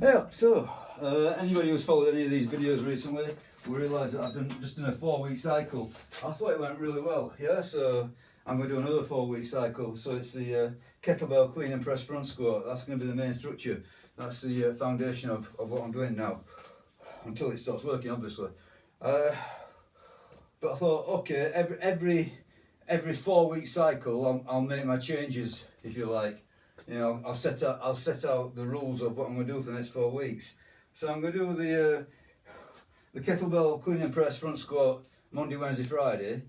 Yeah, so anybody who's followed any of these videos recently will realise that I've just done a 4-week cycle. I thought it went really well, yeah, so I'm going to do another 4-week cycle. So it's the kettlebell clean and press front squat. That's going to be the main structure. That's the foundation of what I'm doing now, until it starts working, obviously. But I thought, okay, every 4-week cycle I'll make my changes, if you like. You know, I'll set out the rules of what I'm going to do for the next 4 weeks. So I'm going to do the kettlebell clean and press front squat Monday, Wednesday, Friday.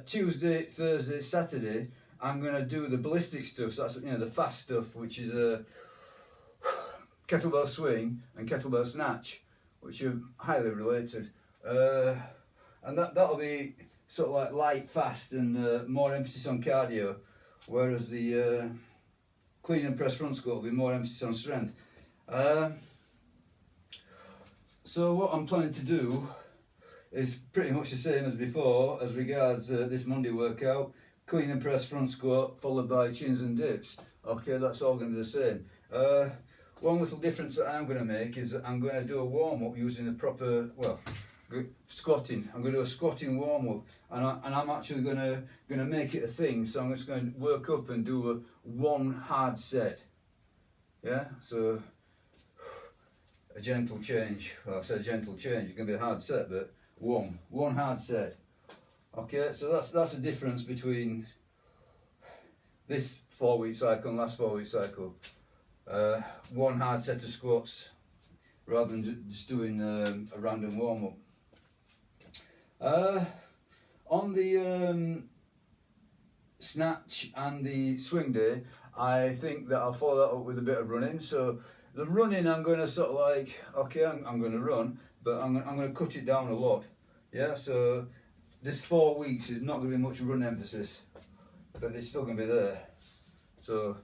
Tuesday, Thursday, Saturday, I'm going to do the ballistic stuff. So that's, you know, the fast stuff, which is kettlebell swing and kettlebell snatch, which are highly related. And that'll be sort of like light, fast, and more emphasis on cardio, whereas the clean and press front squat will be more emphasis on strength. So what I'm planning to do is pretty much the same as before as regards this Monday workout. Clean and press front squat followed by chins and dips. Okay, that's all going to be the same. One little difference that I'm going to make is that I'm going to do a warm-up using the proper, well, squatting. I'm going to do a squatting warm-up, and I'm actually going to make it a thing. So I'm just going to work up and do one hard set. Yeah, so a gentle change. Well, I said gentle change. It's going to be a hard set, but one hard set. Okay, so that's the difference between this 4-week cycle and last 4-week cycle. One hard set of squats rather than just doing a random warm-up. On the snatch and the swing day, I think that I'll follow that up with a bit of running. So the running, I'm going to sort of like, okay, I'm going to run, but I'm going to cut it down a lot. Yeah, so this 4 weeks is not going to be much run emphasis, but it's still going to be there. So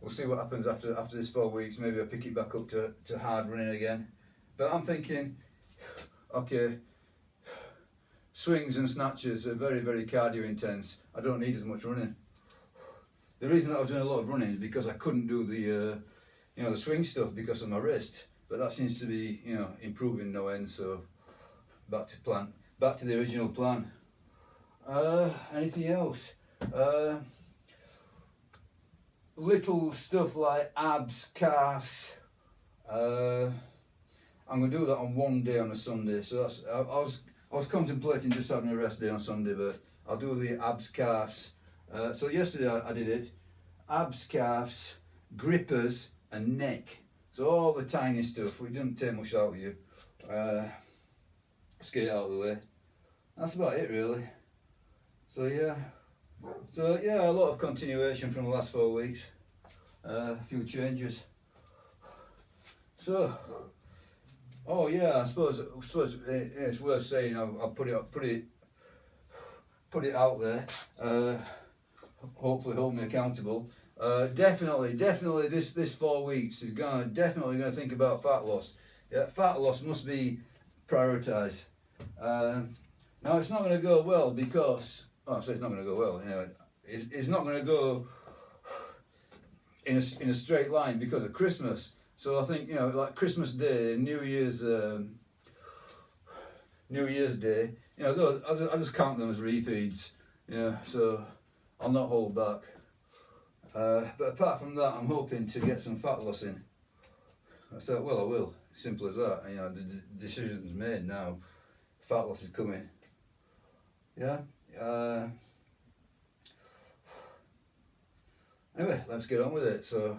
we'll see what happens after this 4 weeks. Maybe I'll pick it back up to hard running again. But I'm thinking, okay, swings and snatches are very, very cardio intense. I don't need as much running. The reason that I was doing a lot of running is because I couldn't do the the swing stuff because of my wrist. But that seems to be, you know, improving no end. So back to the original plan. Anything else? Little stuff like abs, calves. I'm going to do that on one day on a Sunday. So that's, I was contemplating just having a rest day on Sunday, but I'll do the abs, calves. So yesterday I did it. Abs, calves, grippers and neck. So all the tiny stuff. We didn't take much out of you. Let's get it out of the way. That's about it really. So yeah, a lot of continuation from the last 4 weeks. A few changes. So, oh yeah, I suppose it's worth saying. I'll put it out there. Hopefully, hold me accountable. Definitely, this 4 weeks is definitely gonna think about fat loss. Yeah, fat loss must be prioritised. Now it's not going to go well because, so it's not going to go well. You know, it's not going to go in a straight line because of Christmas. So I think, you know, like Christmas Day, New Year's Day, you know, those, I just count them as refeeds. Yeah, so I'll not hold back. But apart from that, I'm hoping to get some fat loss in. So, well, I will. Simple as that. You know, the decision's made now. Fat loss is coming. Yeah. Anyway, let's get on with it. So,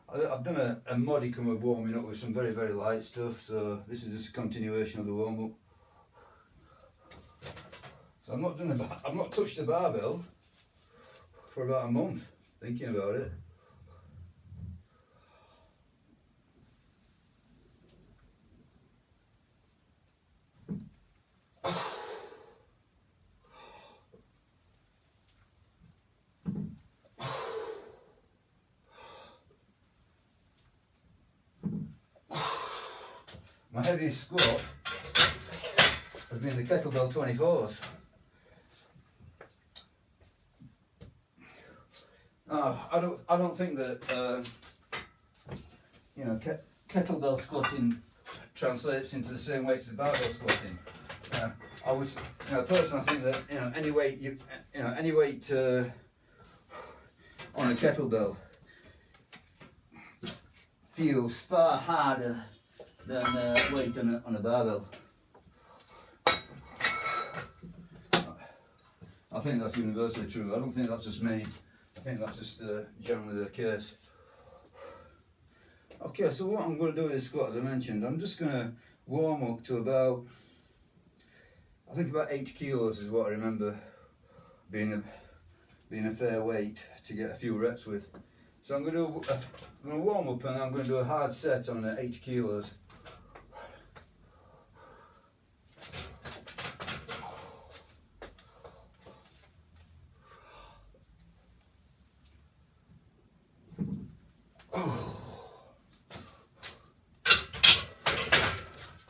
I've done a modicum of warming up with some very, very light stuff. So this is just a continuation of the warm up. So I've not touched the barbell for about a month. Thinking about it. My heaviest squat has been the kettlebell 24s. I don't think that you know, kettlebell squatting translates into the same weights as barbell squatting. I was, personally, I think that any weight any weight on a kettlebell feels far harder than weight on a barbell. I think that's universally true. I don't think that's just me. I think that's just generally the case. Okay, so what I'm going to do with this squat, as I mentioned, I'm just going to warm up to about, I think about 8 kilos is what I remember being a fair weight to get a few reps with. So I'm going to warm up and I'm going to do a hard set on 8 kilos.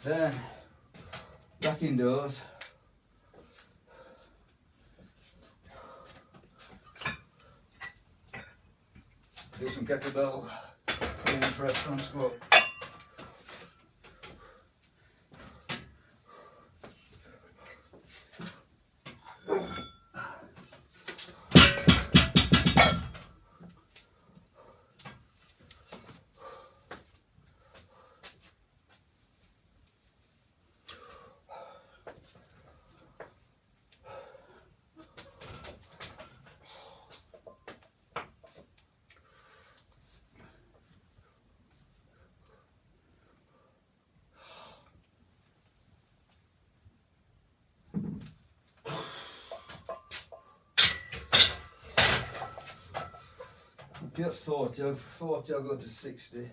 Then back indoors. Do some kettlebell press front squat. Okay, that's 40. 40, I'll go to 60.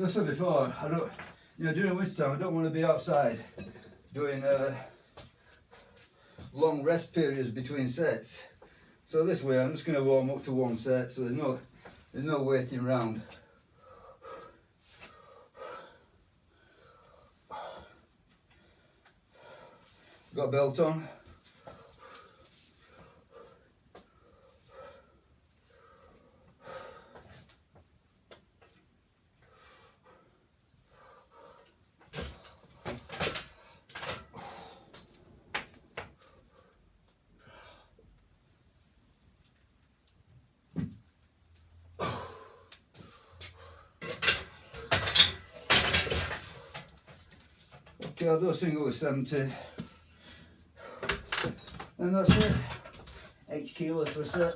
As I said before, I don't, during winter time, I don't want to be outside doing long rest periods between sets. So this way, I'm just going to warm up to one set, so there's no waiting around. Got a belt on. Okay, I'll do a single with 70. And that's it. 8 kilos for a set.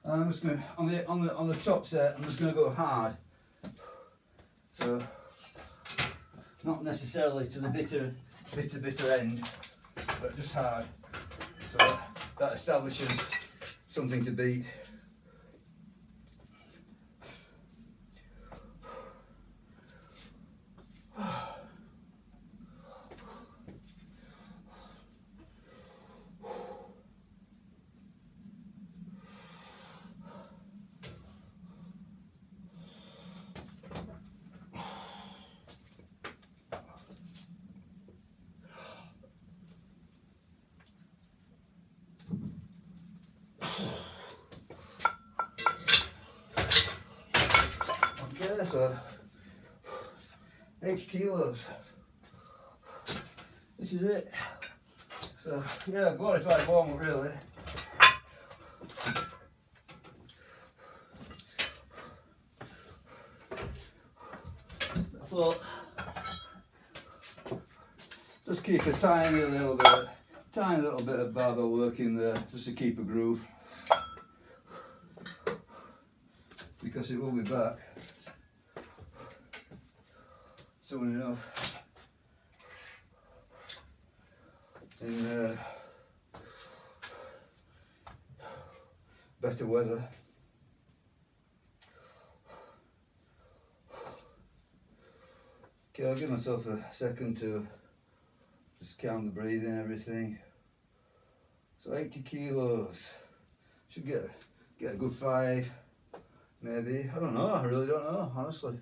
And I'm just going to, on the top set, I'm just going to go hard. So, not necessarily to the bitter end, but just hard. So that establishes something to beat. Okay, so 8 kilos. This is it. So yeah, glorified warm up really. I thought just keep a tiny little bit of barbell work in there, just to keep a groove, because it will be back soon enough. in better weather. Okay, I'll give myself a second to just count the breathing and everything. So 80 kilos. Should get a good 5, maybe. I don't know, I really don't know, honestly.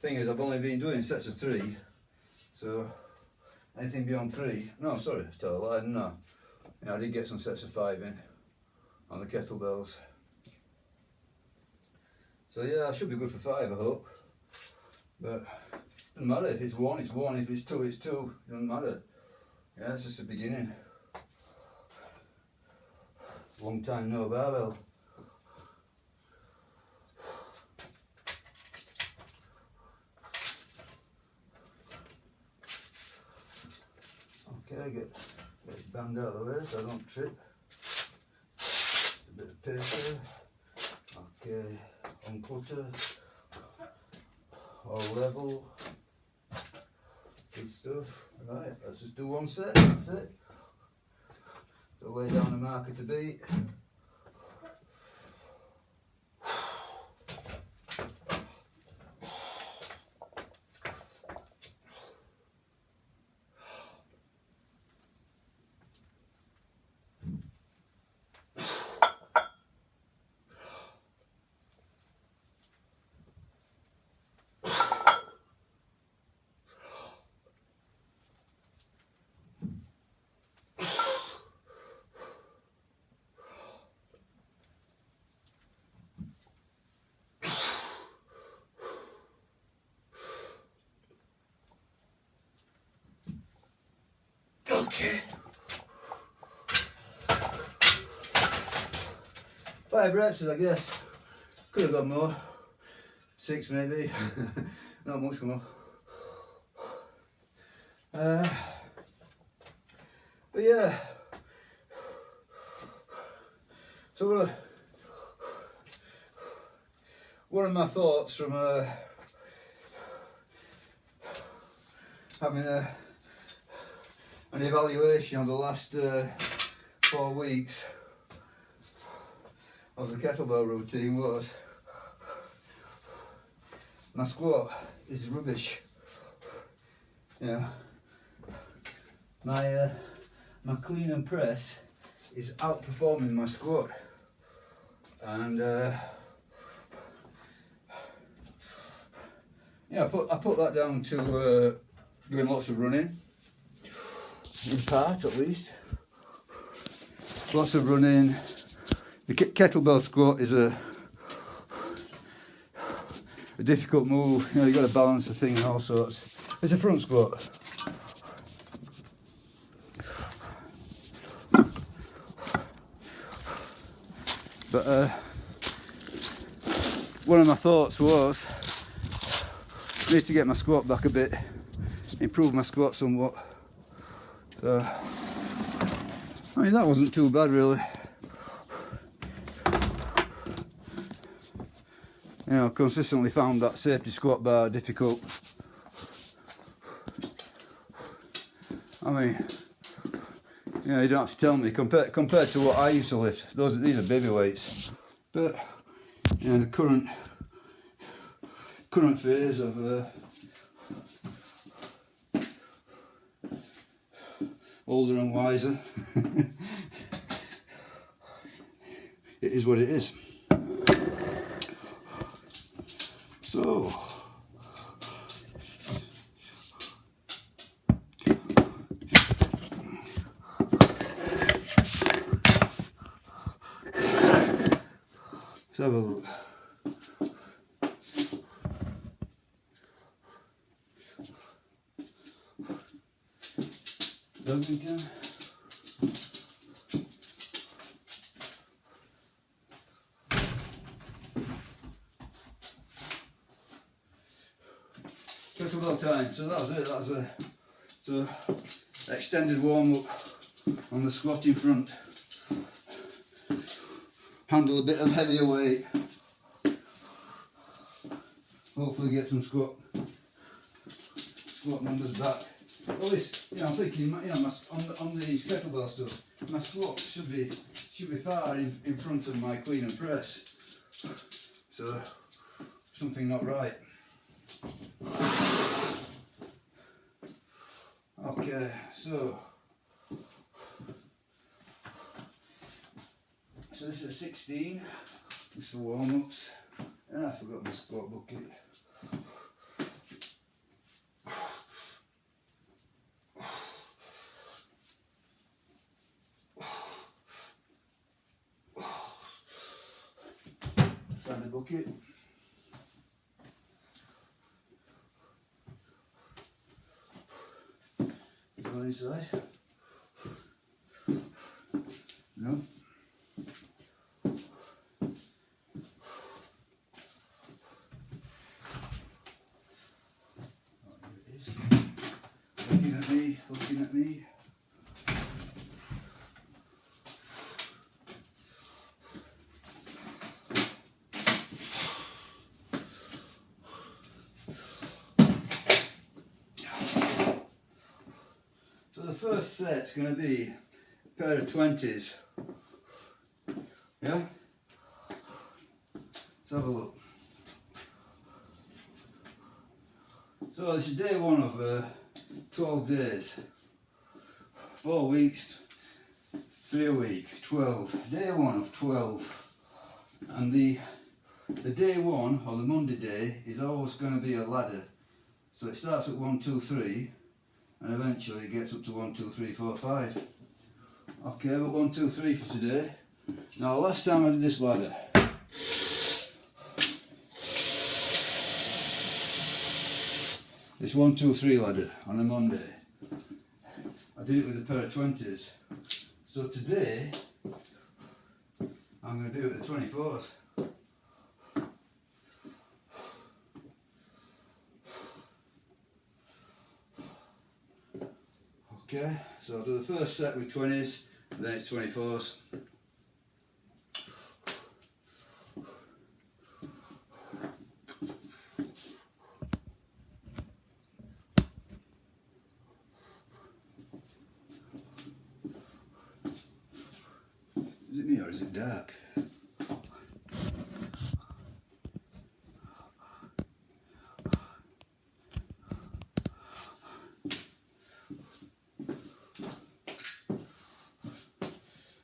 Thing is, I've only been doing sets of 3, so anything beyond 3, no, sorry, tell a lie, no. I did get some sets of 5 in on the kettlebells. So yeah, I should be good for 5, I hope. But doesn't matter, if it's 1, it's 1, if it's 2, it's 2, doesn't matter. Yeah, it's just the beginning. Long time no barbell. Okay, get it banged out of the way so I don't trip. A bit of paper. Okay, uncutter. All level. Good stuff. Right, let's just do 1 set, that's it. So lay down the marker to beat. Okay. 5 reps, I guess. Could have got more. 6 maybe. Not much more. But yeah. So one of my thoughts from having an evaluation of the last 4 weeks of the kettlebell routine was my squat is rubbish. Yeah, my clean and press is outperforming my squat, and yeah, I put that down to doing lots of running. In part, at least. Lots of running. The kettlebell squat is a difficult move. You know, you've got to balance the thing and all sorts. It's a front squat. But one of my thoughts was, I need to get my squat back a bit, improve my squat somewhat. So, I mean, that wasn't too bad really. You know, consistently found that safety squat bar difficult. I mean, you know, you don't have to tell me, compared to what I used to lift, these are baby weights. But, you know, the current phase of older and wiser, it is what it is. So, let's have a look. Again. Took a lot of time, so that was it. That was a extended warm up on the squatting front. Handle a bit of heavier weight. Hopefully get some squat numbers back. Well, this, you know, I'm thinking, you know, on these kettlebell stuff, my squats should be far in front of my clean and press. So something not right. Okay, so this is 16. This is for warm-ups. And I forgot my squat bucket. Find the bucket. Go inside. No. Looking at me. So the first set's going to be a pair of 20s. Yeah? Let's have a look. So this is day one of 12 days. 4 weeks, 3 a week, 12. Day one of 12. And the day one, or the Monday day, is always going to be a ladder. So it starts at 1, 2, 3, and eventually it gets up to 1, 2, 3, 4, 5. Okay, but 1, 2, 3 for today. Now last time I did this ladder, this 1, 2, 3 ladder on a Monday, I did it with a pair of 20s. So today, I'm going to do it with the 24s. Okay, so I'll do the first set with 20s, and then it's 24s. Is it me or is it dark?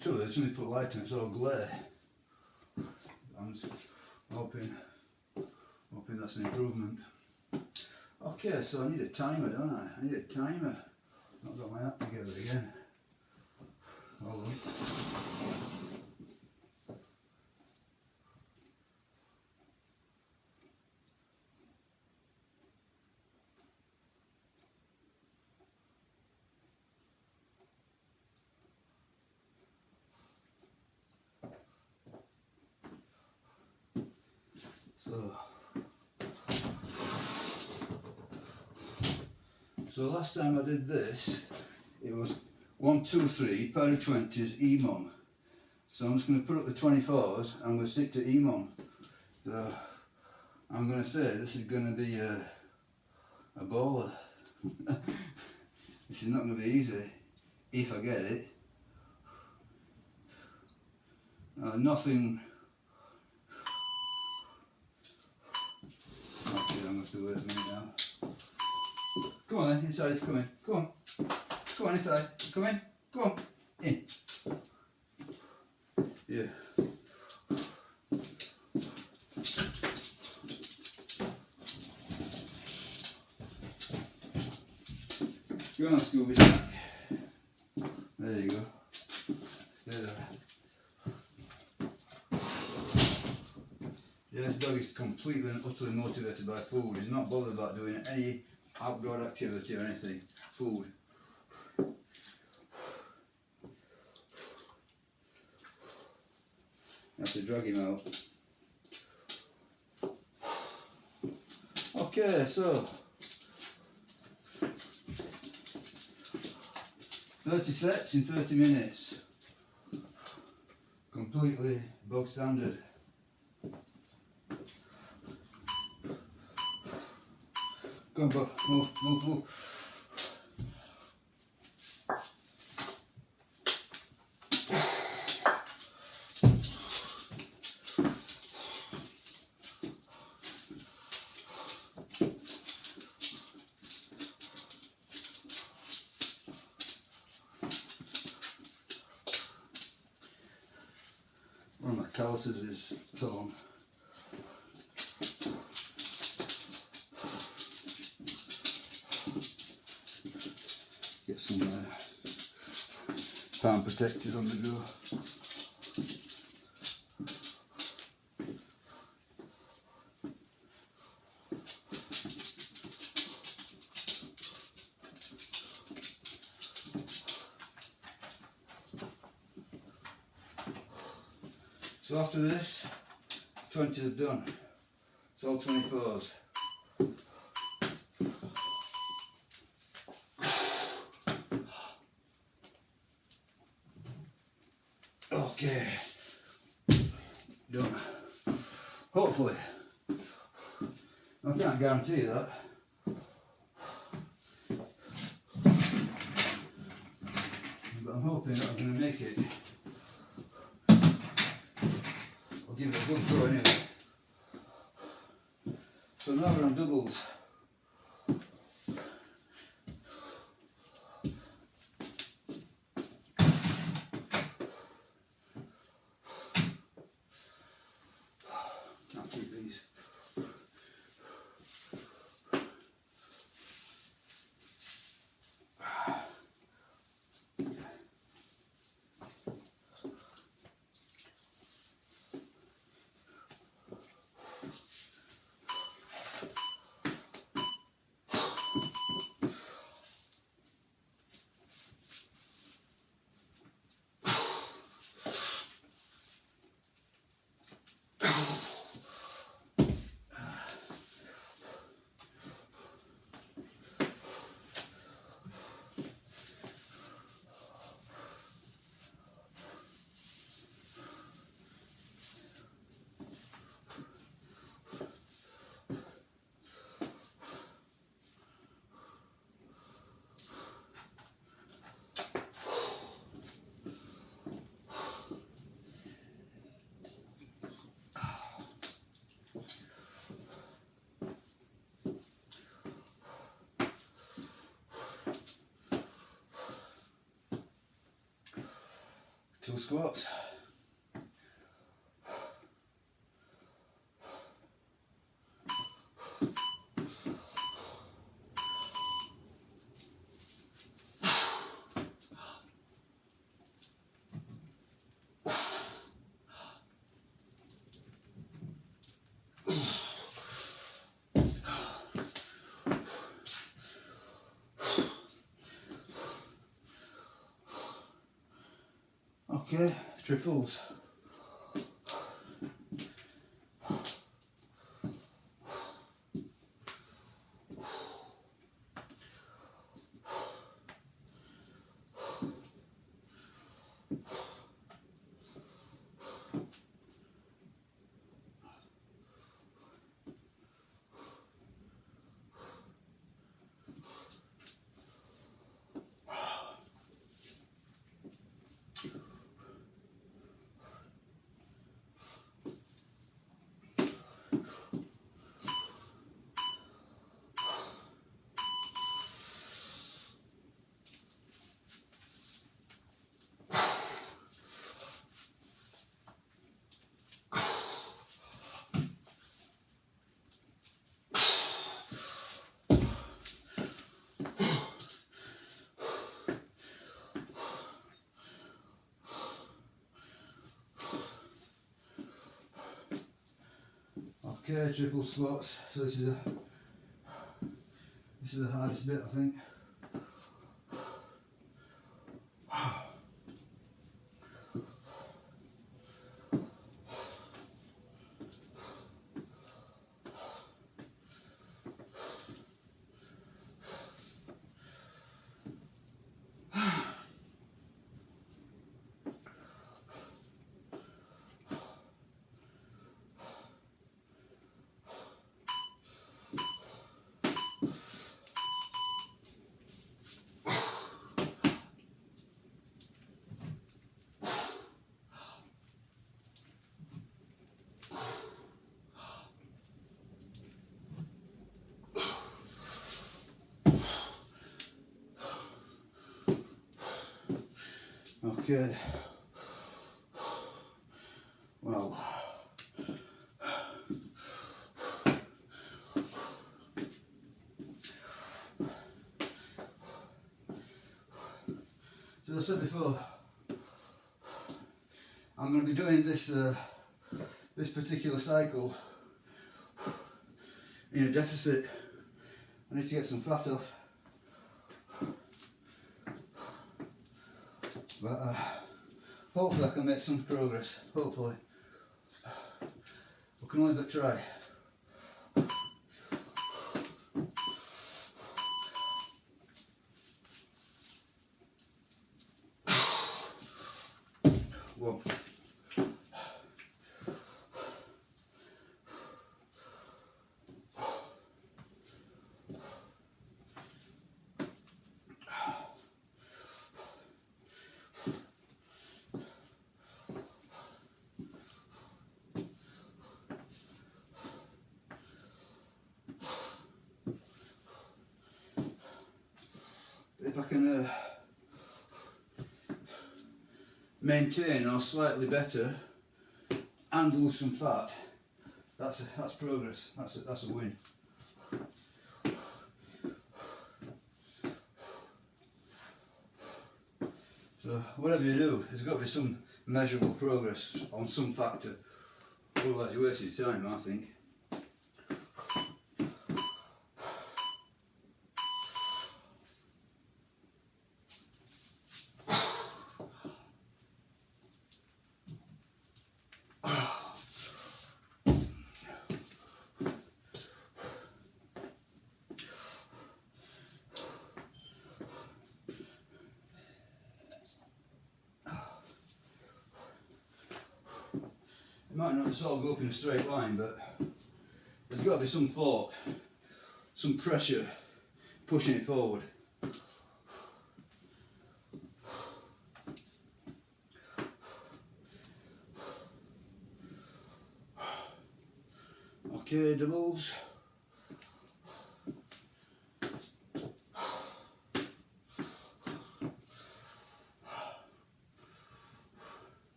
True, as soon as you put light on, it's all glare. I'm just hoping that's an improvement. Okay, so I need a timer, don't I? I need a timer. Not got my app together again. Hold on. So last time I did this, it was 1, 2, 3, pair of 20s, EMOM. So I'm just going to put up the 24s, I'm going to stick to EMOM. So I'm going to say this is going to be a bowler. This is not going to be easy, if I get it. Nothing. Okay, I'm going to have to wait a minute now. Come on then, inside, come in. Come on. Come on inside. Come in. Come on. In. Yeah. Go on, Scooby Snack. There you go. Stay there. Yeah, this dog is completely and utterly motivated by food. He's not bothered about doing any outdoor activity or anything. Food. I have to drag him out. Okay, so 30 sets in 30 minutes. Completely bog standard. Go on, Bob. Move, move, move. calluses is torn. Get some palm protected on the go. So after this, 20s are done. It's all 24s. Okay, done. Hopefully. I can't guarantee that. But I'm hoping that I'm going to make it. I'll give it a good go anyway. So now we're on doubles. Can't keep these. Two squats. Okay, triples. Okay, triple squats. So this is the hardest bit, I think. Okay. Well, as I said before, I'm going to be doing this this particular cycle in a deficit. I need to get some fat off, but hopefully I can make some progress. Hopefully, we can only but try. Whoa. If I can maintain or slightly better and lose some fat, that's progress. That's a win. So whatever you do, there's got to be some measurable progress on some factor. Otherwise you're wasting your time, I think. It might not just all go up in a straight line, but there's got to be some thought, some pressure pushing it forward. Okay, doubles.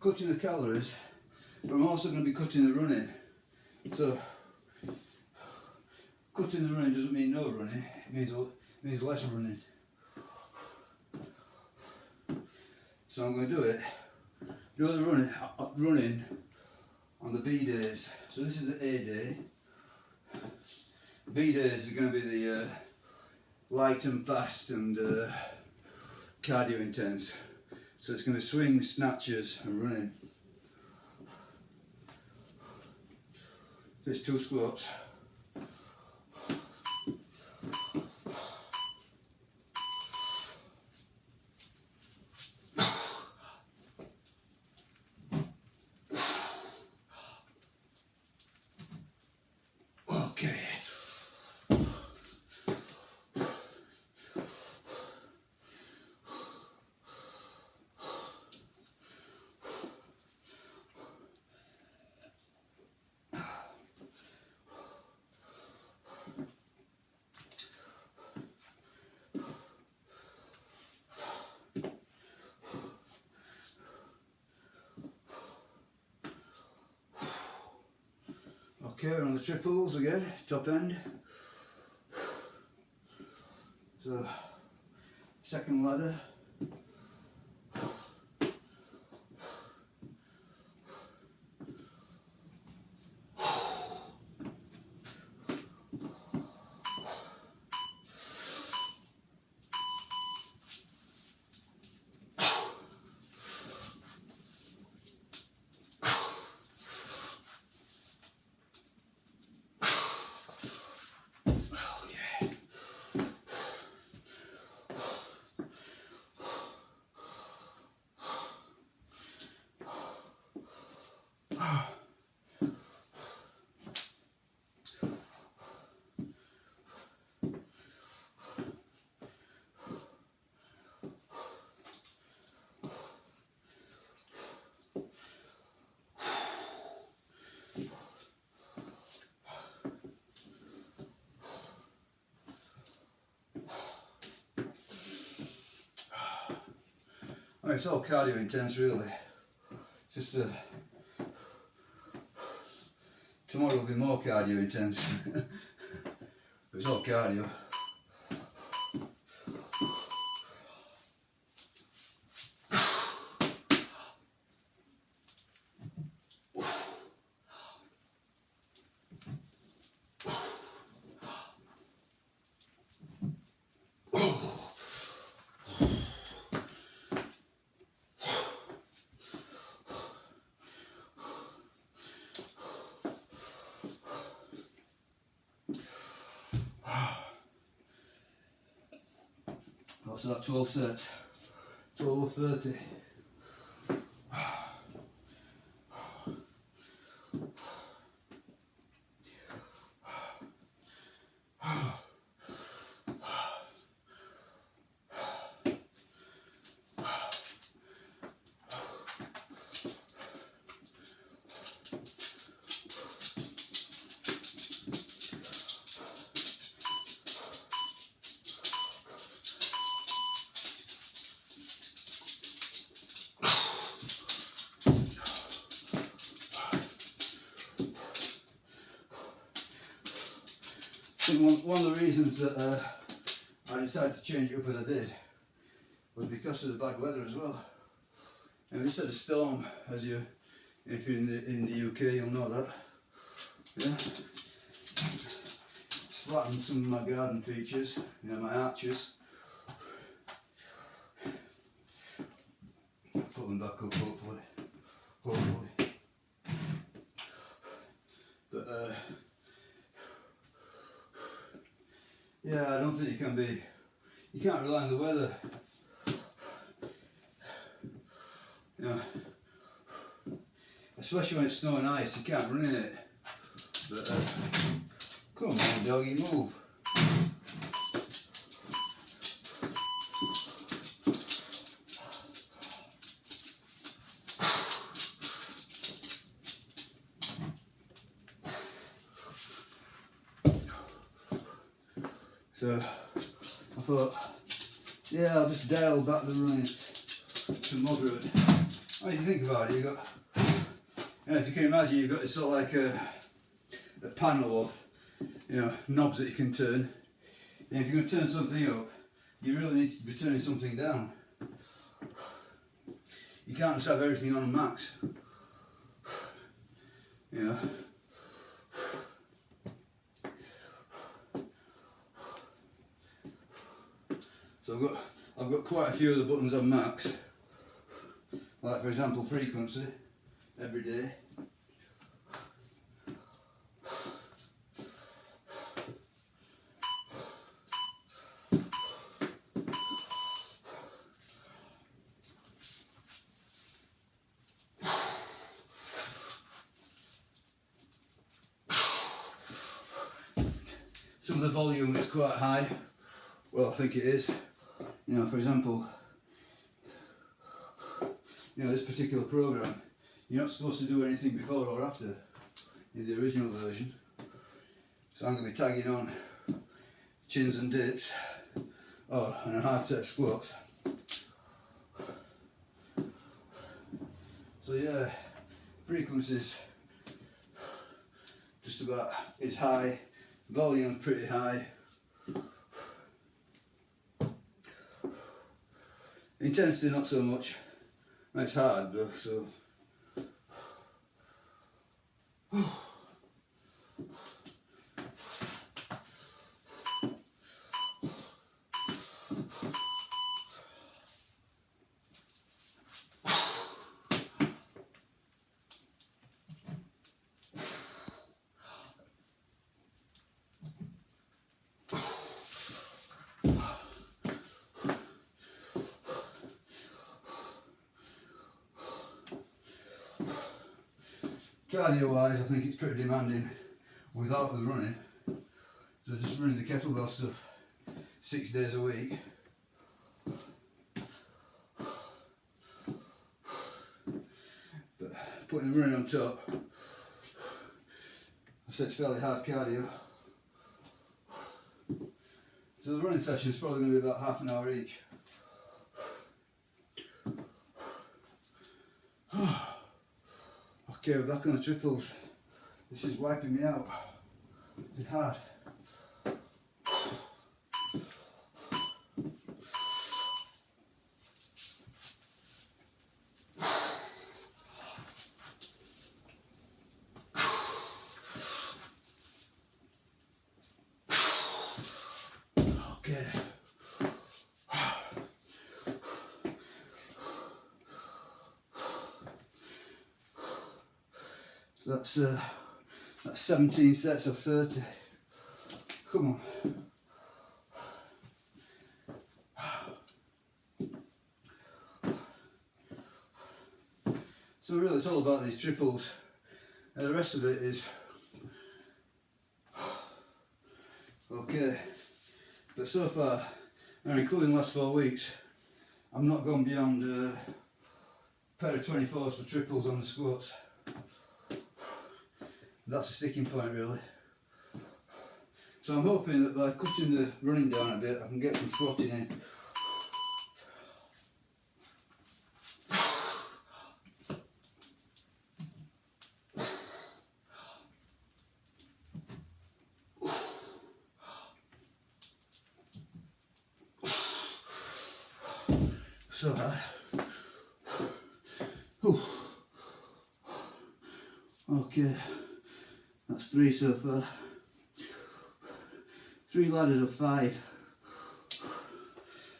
Cutting the calories, but I'm also going to be cutting the running. So cutting the running doesn't mean no running, it means less running. So I'm going to do the running on the B days. So this is the A day. B days is going to be the light and fast and cardio intense. So it's going to be swings, snatches and running. There's 2 squats. Okay. Okay, we're on the triples again, top end. So, second ladder. Well, it's all cardio intense really. It's just tomorrow will be more cardio intense. But it's all cardio. What's that, 12 sets? 12 or 30. I think one of the reasons that I decided to change it up as I did was because of the bad weather as well. And instead of storm, as you, if you're in the UK, you'll know that. Yeah, it's flattened some of my garden features, you know, my arches. Put them back up, hopefully. But yeah, I don't think you can't rely on the weather. You know, especially when it's snow and ice, you can't run in it. But come on, doggy, move. So I thought, yeah, I'll just dial back the runnings to moderate. What do you think about it? You got, you know, if you can imagine, you've got this sort of like a panel of, you know, knobs that you can turn. And if you're going to turn something up, you really need to be turning something down. You can't just have everything on max. You know. So I've got quite a few of the buttons on max, like for example frequency, every day. Some of the volume is quite high. Well, I think it is. You know, for example, you know, this particular program, you're not supposed to do anything before or after in the original version. So I'm going to be tagging on chins and dips, oh, and a hard set of squats. So yeah, frequencies just about is high, volume pretty high. Intensity not so much. It's hard though, so. Cardio wise, I think it's pretty demanding without the running. So just running the kettlebell stuff 6 days a week. But putting the running on top, I said it's fairly hard cardio. So the running session is probably going to be about half an hour each. Okay, we're back on the triples. This is wiping me out. It's hard. Okay. So that's 17 sets of 30. Come on. So really it's all about these triples. And the rest of it is okay. But so far, and including the last 4 weeks, I've not gone beyond a pair of 24s for triples on the squats. That's a sticking point really. So I'm hoping that by cutting the running down a bit, I can get some squatting in. So hard. Okay, that's 3 so far. 3 ladders of 5.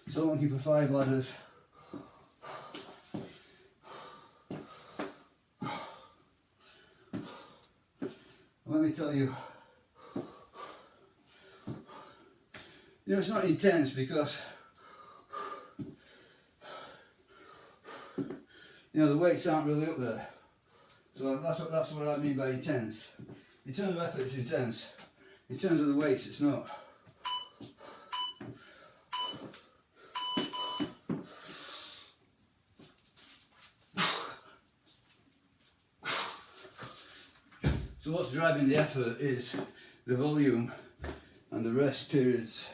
So I'm looking for 5 ladders. Let me tell you, it's not intense because the weights aren't really up there. So that's what I mean by intense. In terms of effort, it's intense. In terms of the weights, it's not. So what's driving the effort is the volume and the rest periods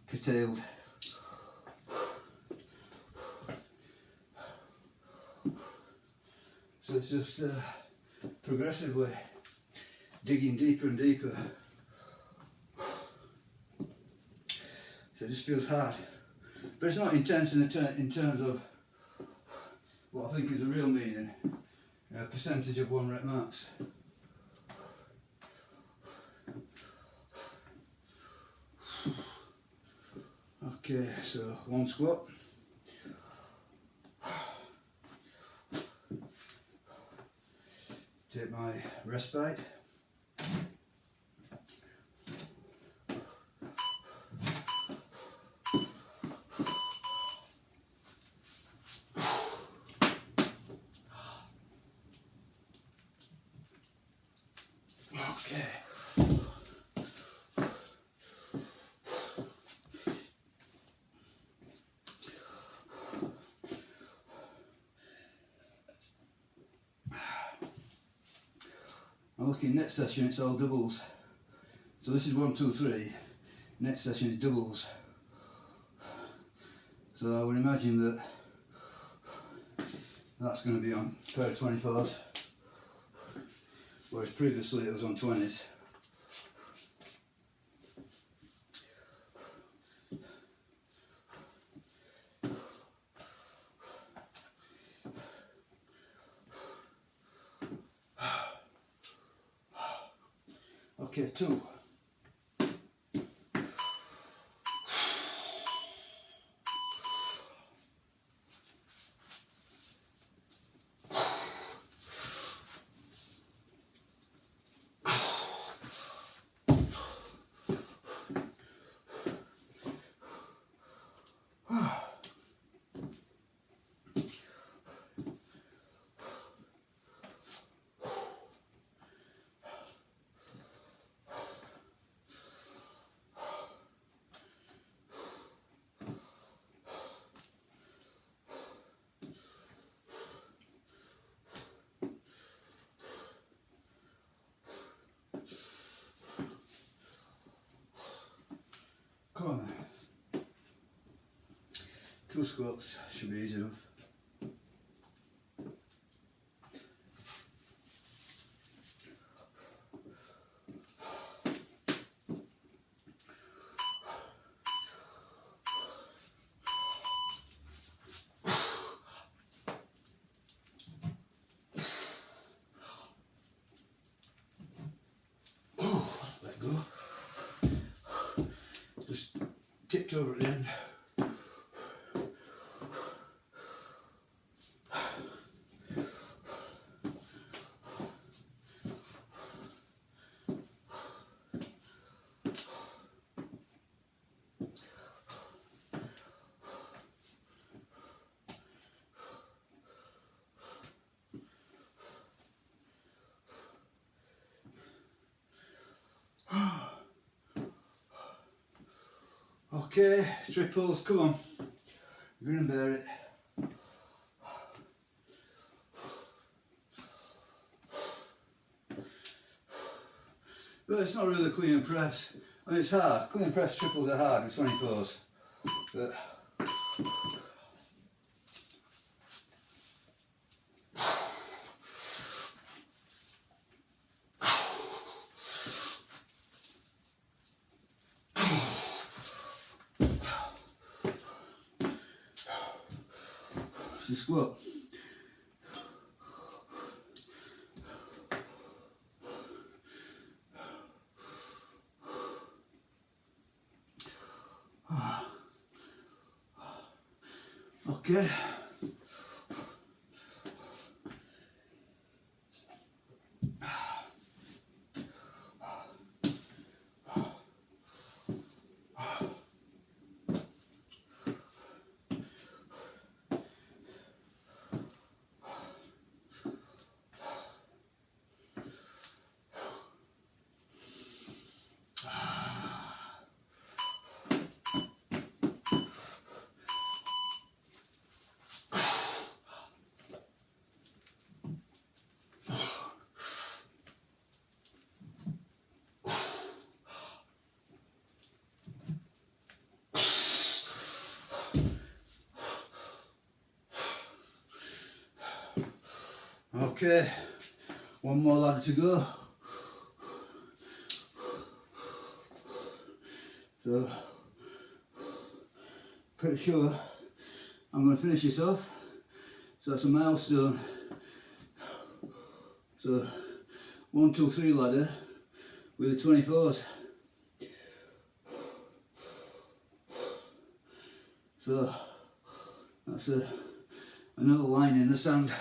curtailed. So it's just progressively digging deeper and deeper. So it just feels hard. But it's not intense in terms of what I think is the real meaning, percentage of 1 rep max. Okay, so 1 squat. Take my respite. Okay. I'm looking next session, it's all doubles. So this is 1, 2, 3. Next session is doubles. So I would imagine that that's going to be on a pair of 24s, whereas previously it was on 20s. Okay, 2. Come on then. 2 squats should be easy enough. shift over at the end. Okay, triples, come on. You're gonna bear it. But it's not really clean and press. I mean, it's hard. Clean and press triples are hard with 24s. But it's a squat. Okay. Okay, one more ladder to go. So, pretty sure I'm going to finish this off. So that's a milestone. So, 1, 2, 3 ladder with the 24s. So, that's another line in the sand.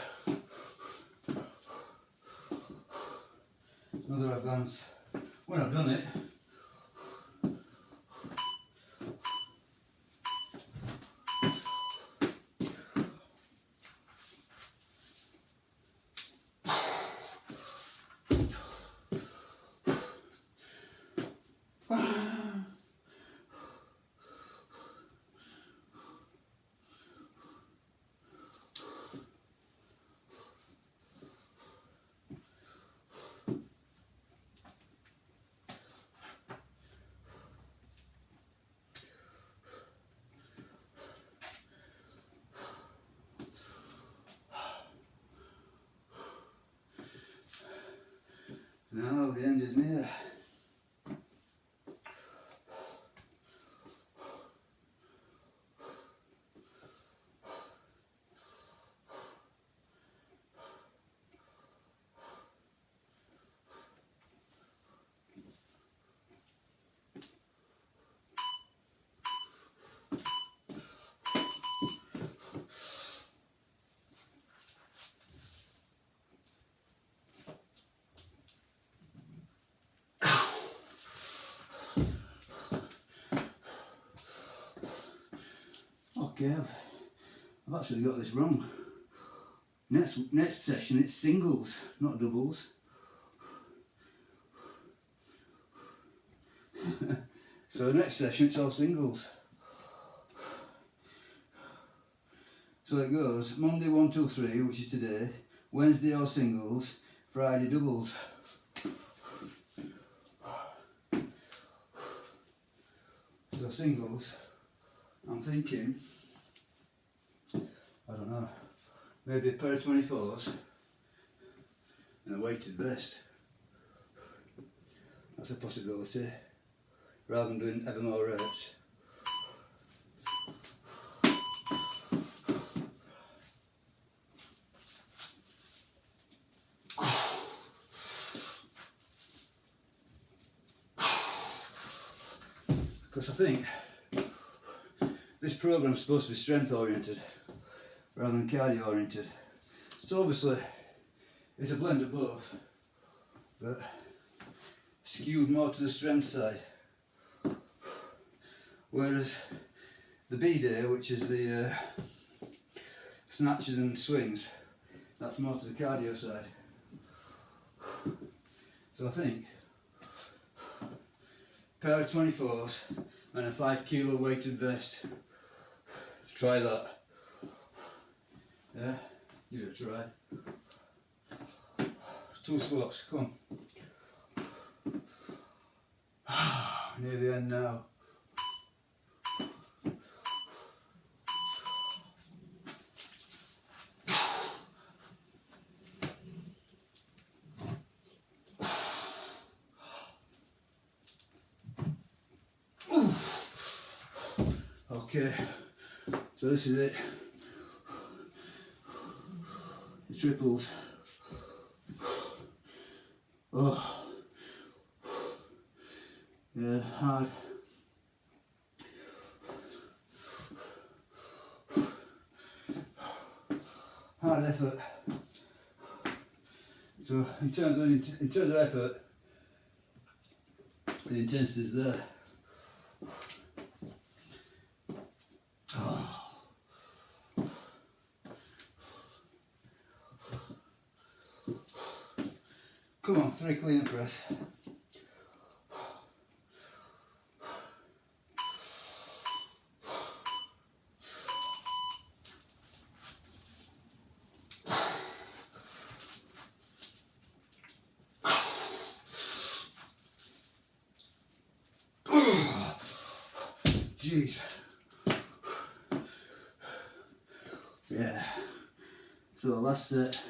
Another advance. When I've done it, now the end is near. Okay, I've actually got this wrong. Next session it's singles, not doubles. So next session it's all singles. So it goes Monday 1, 2, 3, which is today, Wednesday all singles, Friday doubles. So singles, I'm thinking, I don't know, maybe a pair of 24s and a weighted vest. That's a possibility, rather than doing ever more reps. Because I think this program's supposed to be strength oriented rather than cardio oriented. So obviously it's a blend of both, but skewed more to the strength side. Whereas the B day, which is the snatches and swings, that's more to the cardio side. So I think a pair of 24s and a 5 kilo weighted vest. Try that. Yeah, give it a try. 2 squats, come. Near the end now. Okay, so this is it. The triples. Oh, yeah, hard. Hard effort. So in terms of effort, the intensity is there. Come on, 3 clean and press. Jeez. Yeah. So last set.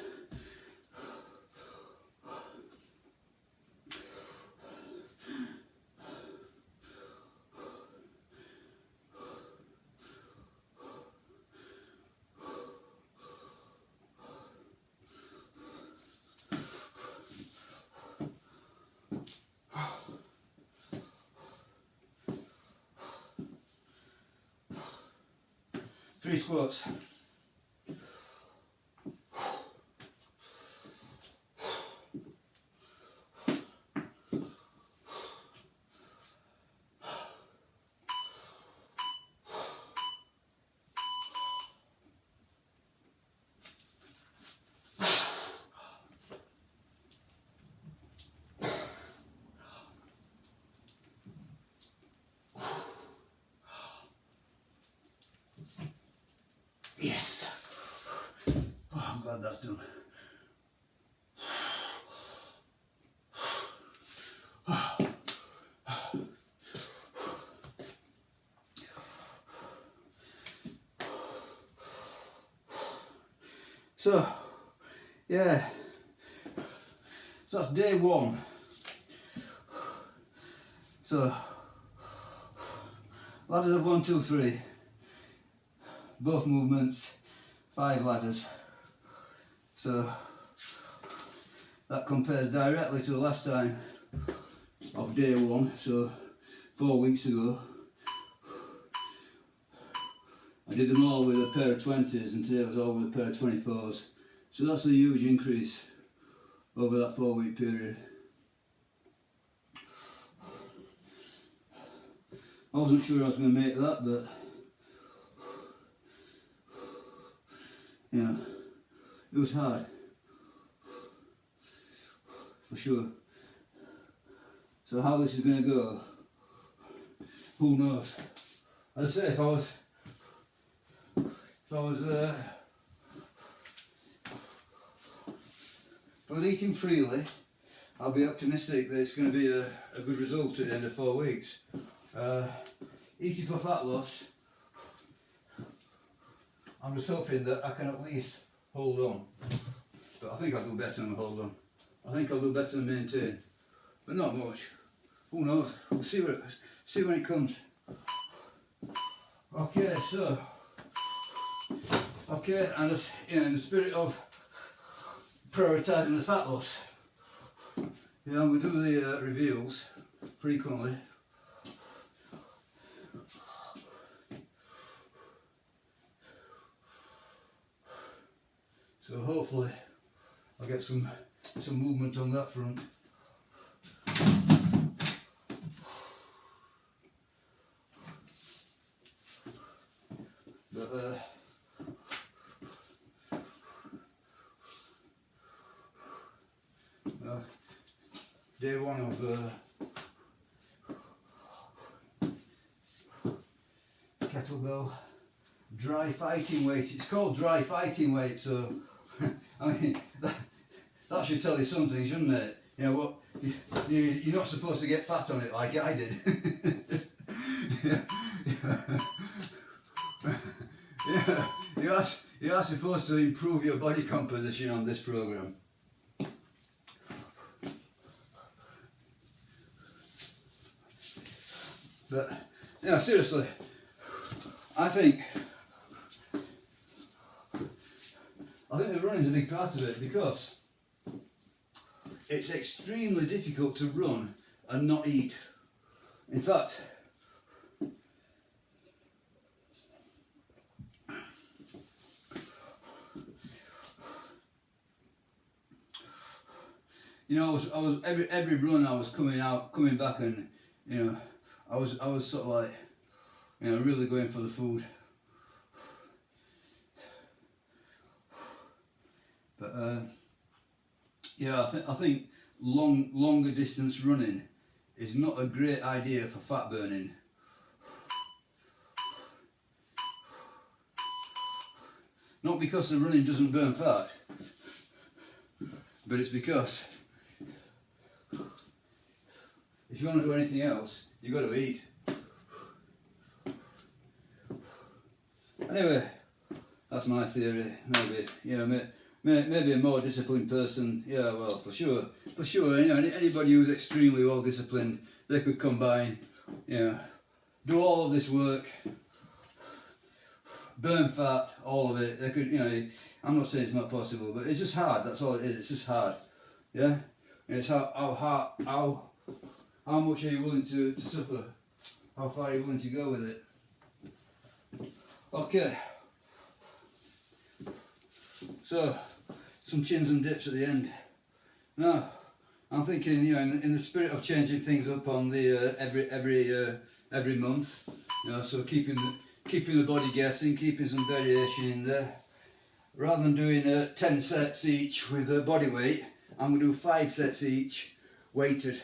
Three squats. Yes. Oh, I'm glad that's done. So, yeah, so that's day 1. So, ladders of 1, 2, 3, both movements, 5 ladders. So, that compares directly to the last time of day 1, so 4 weeks ago. I did them all with a pair of 20s and today I was all with a pair of 24s. So that's a huge increase over that 4-week period. I wasn't sure I was going to make that, but yeah, it was hard, for sure. So how this is going to go, who knows? I'd say if I was eating freely, I'll be optimistic that it's going to be a good result at the end of 4 weeks. Eating for fat loss, I'm just hoping that I can at least hold on. But I think I'll do better than hold on. I think I'll do better than maintain. But not much. Who knows? We'll see when it comes. Okay, so and just, in the spirit of prioritising the fat loss, we do the reveals frequently. So hopefully I'll get some movement on that front. But day one of kettlebell dry fighting weight. It's called dry fighting weight, so I mean that should tell you something, shouldn't it? You know what? You're not supposed to get fat on it like I did. Yeah, you are supposed to improve your body composition on this program. But yeah, seriously, I think the running is a big part of it, because it's extremely difficult to run and not eat. In fact, you know, I was every run I was coming back, and you know, I was sort of like, you know, really going for the food. But yeah, I think longer distance running is not a great idea for fat burning. Not because the running doesn't burn fat, but it's because if you want to do anything else, you've got to eat. Anyway, that's my theory. Maybe, you know, maybe a more disciplined person, yeah, well, for sure, you know, anybody who's extremely well disciplined, they could combine, you know, do all of this work, burn fat, all of it. They could, you know, I'm not saying it's not possible, but it's just hard. That's all it is. It's just hard, yeah. And it's how much are you willing to suffer? How far are you willing to go with it? Okay. So, some chins and dips at the end. Now, I'm thinking, you know, in the spirit of changing things up on the every month, you know, so keeping the body guessing, keeping some variation in there. Rather than doing 10 sets each with body weight, I'm going to do 5 sets each weighted.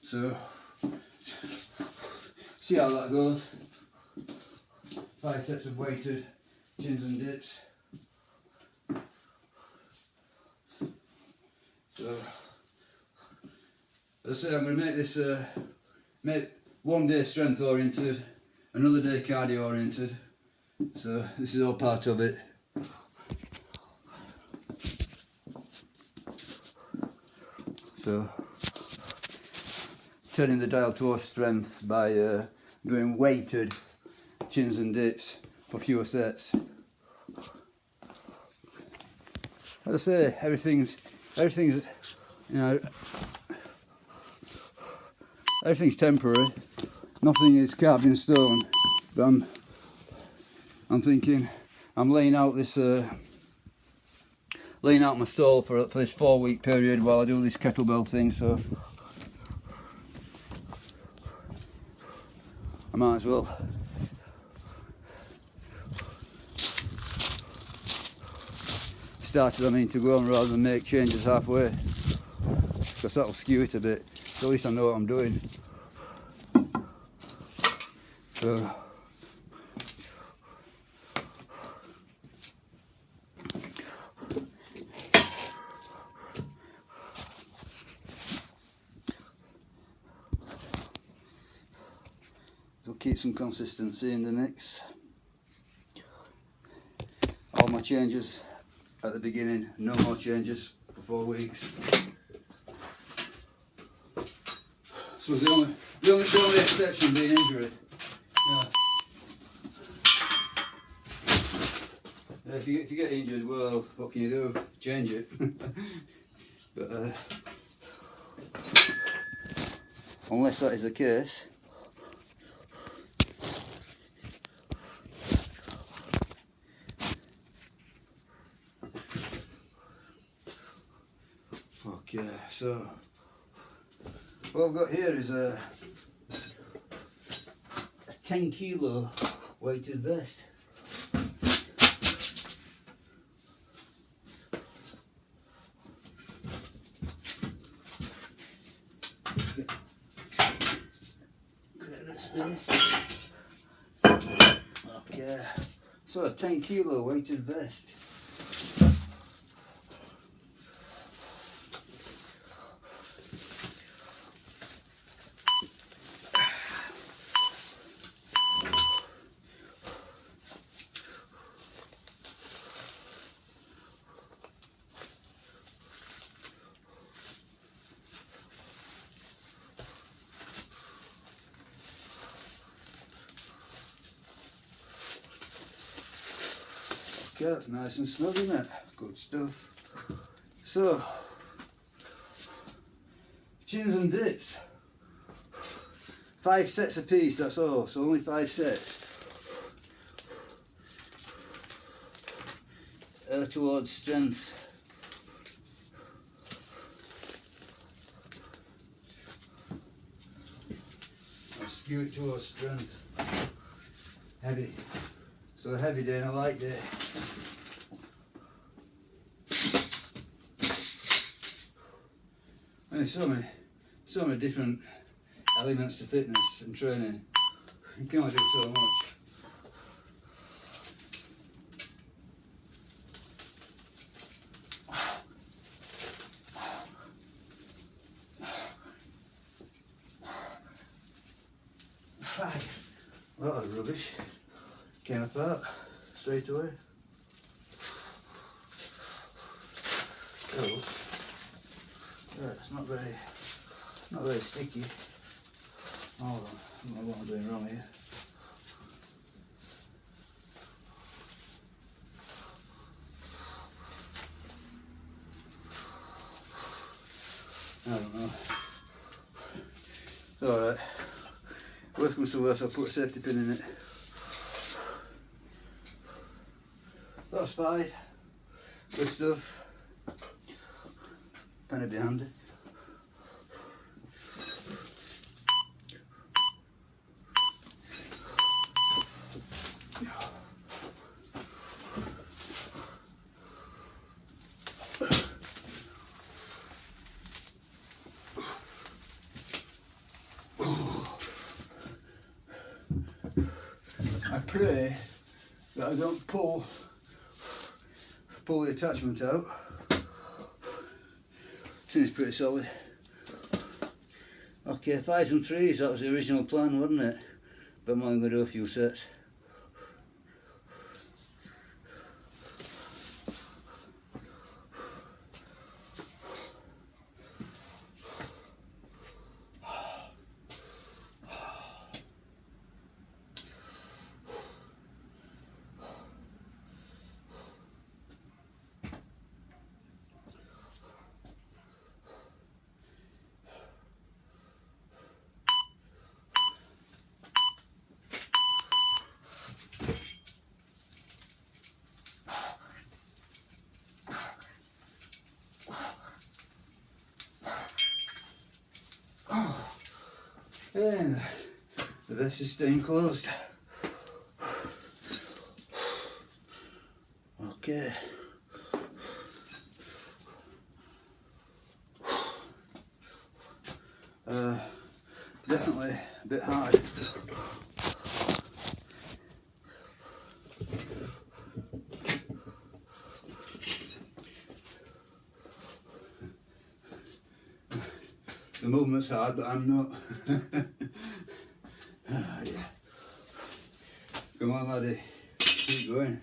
So, see how that goes. 5 sets of weighted chins and dips. So, as I say, I'm going to make this make one day strength oriented, another day cardio oriented. So this is all part of it. So turning the dial towards strength by doing weighted chins and dips for fewer sets. As I say, everything's you know, everything's temporary. Nothing is carved in stone. But I'm thinking I'm laying out this laying out my stall for this 4-week period while I do this kettlebell thing. So I might as well. Started, I mean, to go on rather than make changes halfway, because that'll skew it a bit. So at least I know what I'm doing. So we'll keep some consistency in the mix. All my changes at the beginning, no more changes for 4 weeks. So the only exception being injury. Yeah. If you get injured, well, what can you do? Change it. But unless that is the case, Okay, so what I've got here is a 10 kilo weighted vest. Space. Okay, so a 10 kilo weighted vest. Okay, that's nice and snug, isn't it? Good stuff. So, chins and dips. 5 sets a piece, that's all, so only 5 sets. Towards strength. I'll skew it towards strength. Heavy. So a heavy day and a light day. And there's so many different elements to fitness and training. You can only do so much. A lot of rubbish came apart straight away. So, yeah, it's not very sticky. Hold on, I don't know what I'm doing wrong here. I don't know. It's alright. Worst comes to worst, I'll put a safety pin in it. That's 5. Good stuff. Penny be handy. I pray that I don't pull the attachment out. Seems pretty solid. Okay, 5s and 3s, that was the original plan, wasn't it? But I'm only going to do a few sets. And the vest is staying closed. Okay. Definitely a bit hard. The movement's hard, but I'm not. Ah, yeah. Come on, laddie. Keep going.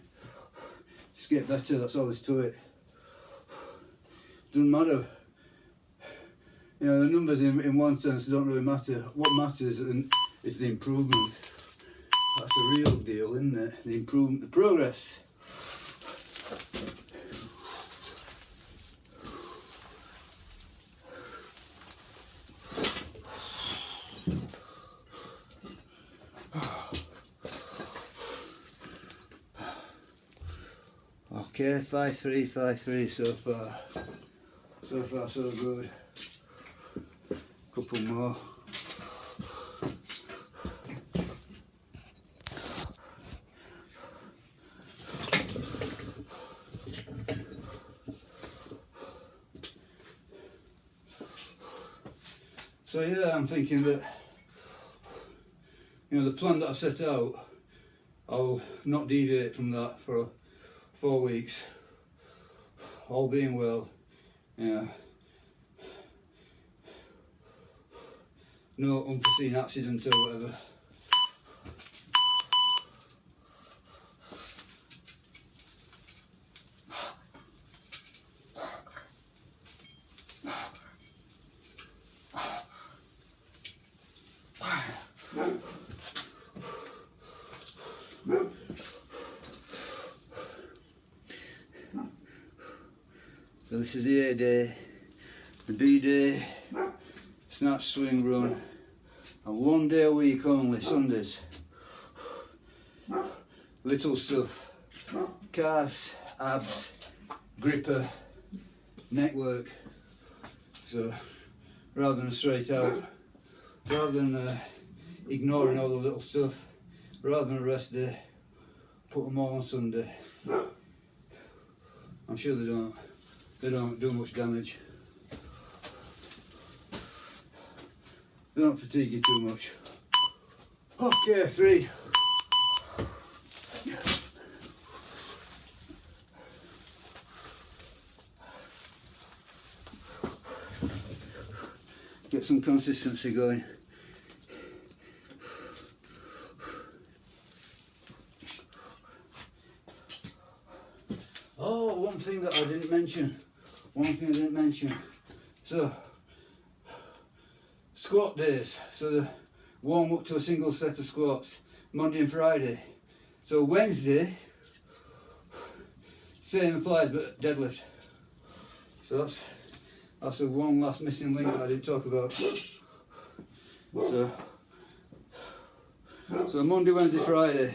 Just get better, that's all there's to it. Doesn't matter. You know, the numbers in one sense don't really matter. What matters is the improvement. That's the real deal, isn't it? The improvement, the progress. Okay, 5-3, 5-3 so far. So far so good. Couple more. So yeah, I'm thinking that, you know, the plan that I've set out, I'll not deviate from that for 4 weeks, all being well. Yeah, no unforeseen accident or whatever. So this is the A day, the B day, snatch, swing, run, and 1 day a week only, Sundays. Little stuff, calves, abs, gripper, neck work. So rather than a straight out, rather than ignoring all the little stuff, rather than a rest day, put them all on Sunday. I'm sure they don't do much damage. They don't fatigue you too much. Okay, 3. Get some consistency going. Oh, one thing that I didn't mention. So, squat days. So the warm up to a single set of squats, Monday and Friday. So Wednesday, same applies but deadlift. So that's the one last missing link that I didn't talk about. So Monday, Wednesday, Friday.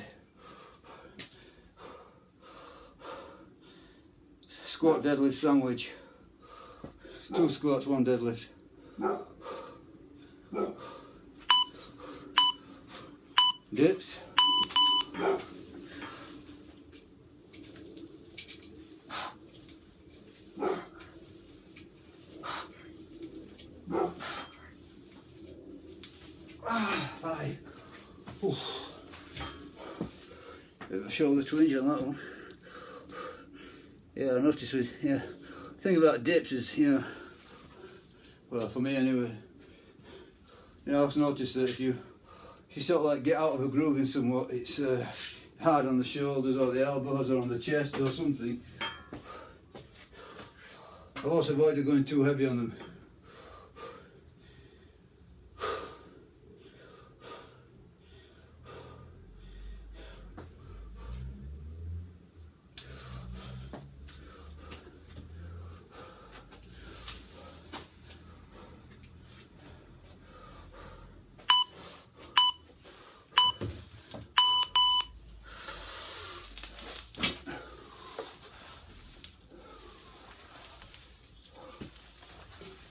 Squat, deadlift, sandwich. 2 squats, 1 deadlift. Dips. Five. Ooh. Bit of a shoulder twinge on that one. Yeah, I noticed with, the thing about dips is, well, for me anyway, I also noticed that if you sort of like get out of a groove in somewhat, it's hard on the shoulders or the elbows or on the chest or something. I've also avoided going too heavy on them.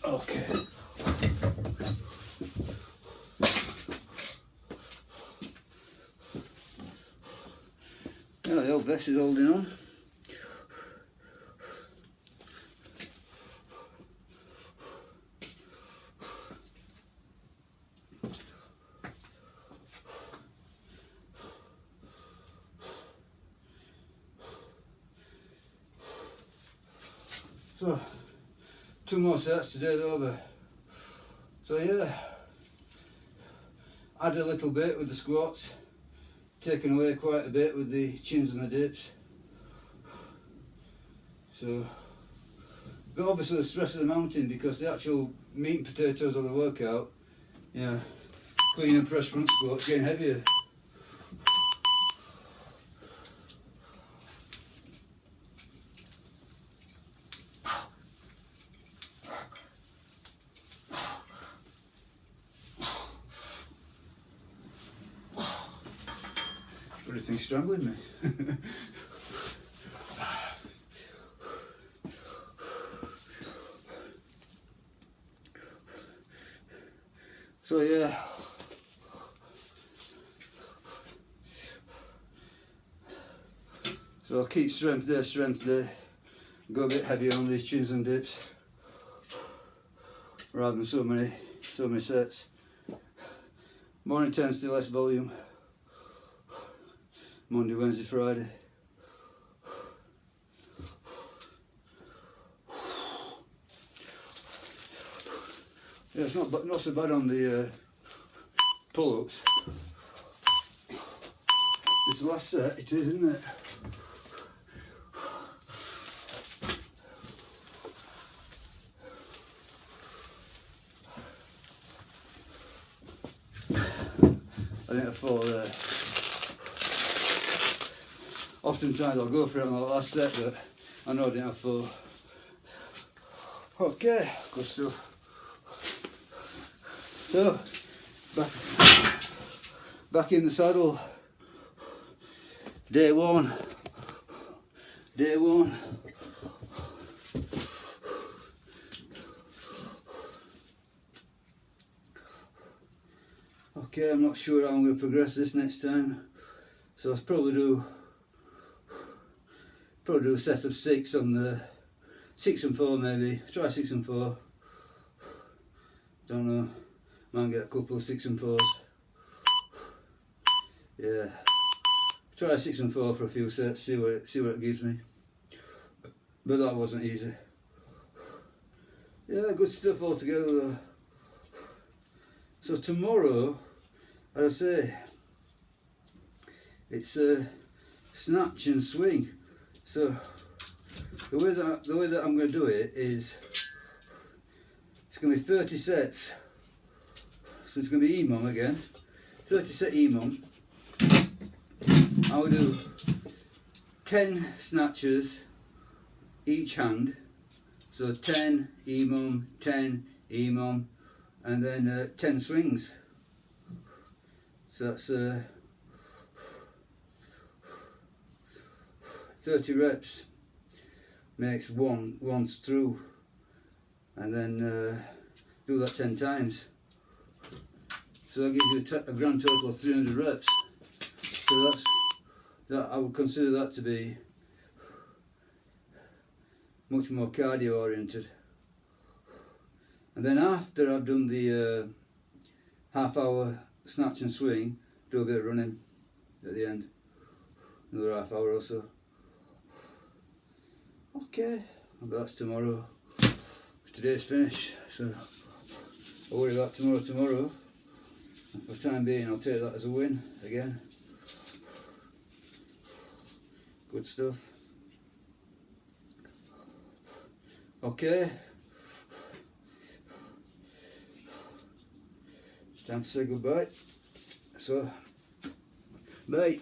Okay. Yeah, the old vest is holding on. So, 2 more sets, today's over. So yeah, add a little bit with the squats, taken away quite a bit with the chins and the dips. So, but obviously the stress of the mountain, because the actual meat and potatoes of the workout, clean and press front squats, getting heavier. Everything's strangling me. So yeah. So I'll keep strength there. Go a bit heavier on these chins and dips, rather than so many sets. More intensity, less volume. Monday, Wednesday, Friday. Yeah, it's not so bad on the pull-ups. It's the last set, it is, isn't it? I think I fall there. Oftentimes I'll go for it on the last set, but I know I didn't have full. Okay, good stuff. So, back in the saddle. Day one. Okay, I'm not sure how I'm going to progress this next time, so I'll probably do a set of 6 on the 6 and 4 maybe. Try 6 and 4. Don't know. Might get a couple of 6 and 4s. Yeah. Try 6 and 4 for a few sets. See what it gives me. But that wasn't easy. Yeah, good stuff altogether though. So tomorrow, as I say, it's snatch and swing. So the way that I'm going to do it is, it's going to be 30 sets. So it's going to be EMOM again, 30 set EMOM. I will do 10 snatches each hand. So 10 EMOM, 10 EMOM, and then 10 swings. So that's 30 reps makes once through, and then do that 10 times. So that gives you a grand total of 300 reps. So that I would consider that to be much more cardio oriented. And then after I've done the half-hour snatch and swing, do a bit of running at the end, another half hour or so. Okay, but that's tomorrow. Today's finished, so I'll worry about tomorrow. And for the time being, I'll take that as a win again. Good stuff. Okay. It's time to say goodbye. So, bye.